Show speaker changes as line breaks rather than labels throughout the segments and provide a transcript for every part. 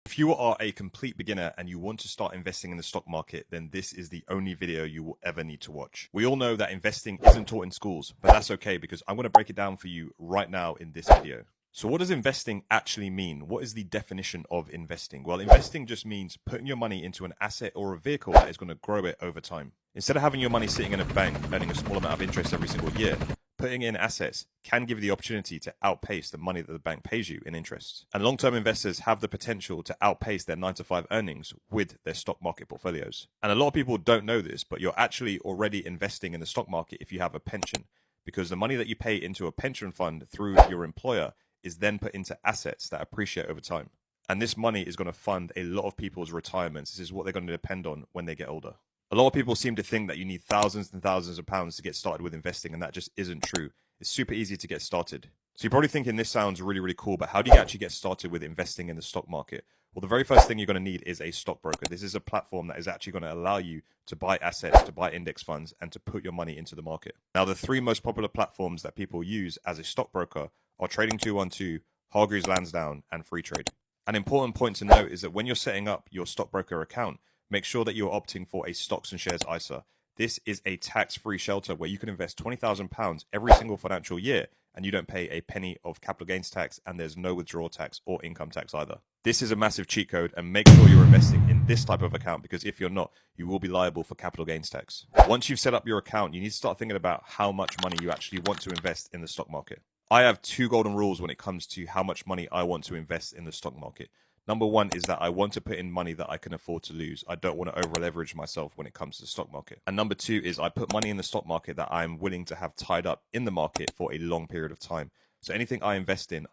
If you are a complete beginner and you want to start investing in the stock market, then this is the only video you will ever need to watch. We all know that investing isn't taught in schools, but that's okay because I'm going to break it down for you right now in this video. So what does investing actually mean? What is the definition of investing? Well, investing just means putting your money into an asset or a vehicle that is going to grow it over time. Instead of having your money sitting in a bank earning a small amount of interest every single year, putting in assets can give you the opportunity to outpace the money that the bank pays you in interest. And long-term investors have the potential to outpace their 9-to-5 earnings with their stock market portfolios. And a lot of people don't know this, but you're actually already investing in the stock market if you have a pension, because the money that you pay into a pension fund through your employer is then put into assets that appreciate over time. And this money is going to fund a lot of people's retirements. This is what they're going to depend on when they get older. A lot of people seem to think that you need thousands and thousands of pounds to get started with investing, and that just isn't true. It's super easy to get started. So you're probably thinking this sounds really, really cool, but how do you actually get started with investing in the stock market? Well, the very first thing you're going to need is a stockbroker. This is a platform that is actually going to allow you to buy assets, to buy index funds, and to put your money into the market. Now, the three most popular platforms that people use as a stockbroker are Trading 212, Hargreaves Lansdown, and Freetrade. An important point to note is that when you're setting up your stockbroker account, make sure that you're opting for a stocks and shares ISA. This is a tax-free shelter where you can invest £20,000 every single financial year and you don't pay a penny of capital gains tax, and there's no withdrawal tax or income tax either. This is a massive cheat code, and make sure you're investing in this type of account, because if you're not, you will be liable for capital gains tax. Once you've set up your account, you need to start thinking about how much money you actually want to invest in the stock market. I have two golden rules when it comes to how much money I want to invest in the stock market. Number one is that I want to put in money that I can afford to lose. I don't want to over leverage myself when it comes to the stock market. And number two is I put money in the stock market that I'm willing to have tied up in the market for a long period of time. So anything I invest in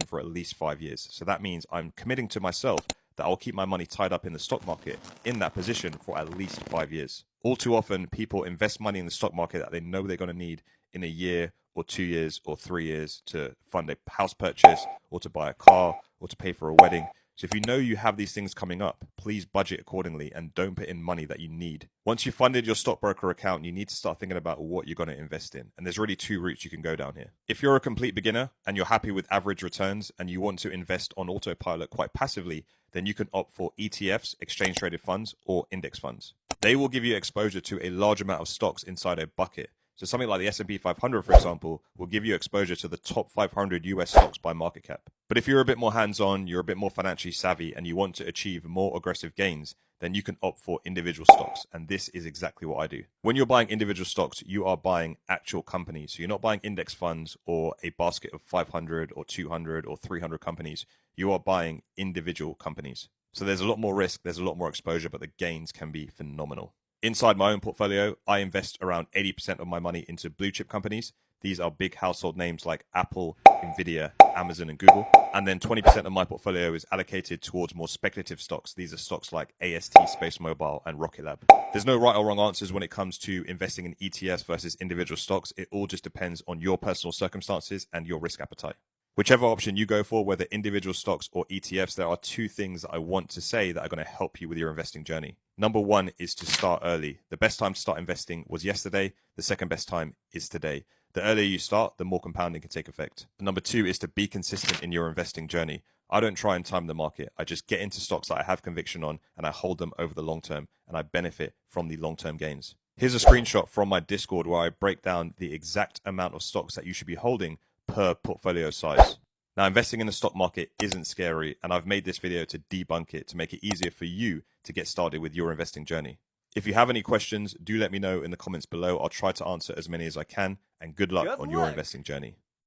for at least 5 years. So that means I'm committing to myself that I'll keep my money tied up in the stock market in that position for at least 5 years. All too often, people invest money in the stock market that they know they're going to need in a year or 2 years or 3 years to fund a house purchase or to buy a car or to pay for a wedding. So if you know you have these things coming up, please budget accordingly and don't put in money that you need. Once you've funded your stockbroker account, you need to start thinking about what you're going to invest in. And there's really two routes you can go down here. If you're a complete beginner and you're happy with average returns and you want to invest on autopilot quite passively, then you can opt for ETFs, exchange traded funds, or index funds. They will give you exposure to a large amount of stocks inside a bucket. So something like the S&P 500, for example, will give you exposure to the top 500 US stocks by market cap. But if you're a bit more hands-on, you're a bit more financially savvy, and you want to achieve more aggressive gains, then you can opt for individual stocks. And this is exactly what I do. When you're buying individual stocks, you are buying actual companies. So you're not buying index funds or a basket of 500 or 200 or 300 companies. You are buying individual companies. So there's a lot more risk, there's a lot more exposure, but the gains can be phenomenal. Inside my own portfolio, I invest around 80% of my money into blue chip companies. These are big household names like Apple, Nvidia, Amazon, and Google. And then 20% of my portfolio is allocated towards more speculative stocks. These are stocks like AST, Space Mobile, and Rocket Lab. There's no right or wrong answers when it comes to investing in ETFs versus individual stocks. It all just depends on your personal circumstances and your risk appetite. Whichever option you go for, whether individual stocks or ETFs, there are two things that I want to say that are going to help you with your investing journey. Number one is to start early. The best time to start investing was yesterday. The second best time is today. The earlier you start, the more compounding can take effect. Number two is to be consistent in your investing journey. I don't try and time the market. I just get into stocks that I have conviction on and I hold them over the long term, and I benefit from the long-term gains. Here's a screenshot from my Discord where I break down the exact amount of stocks that you should be holding per portfolio size. Now, investing in the stock market isn't scary, and I've made this video to debunk it, to make it easier for you to get started with your investing journey. If you have any questions, do let me know in the comments below. I'll try to answer as many as I can, and good luck on your investing journey.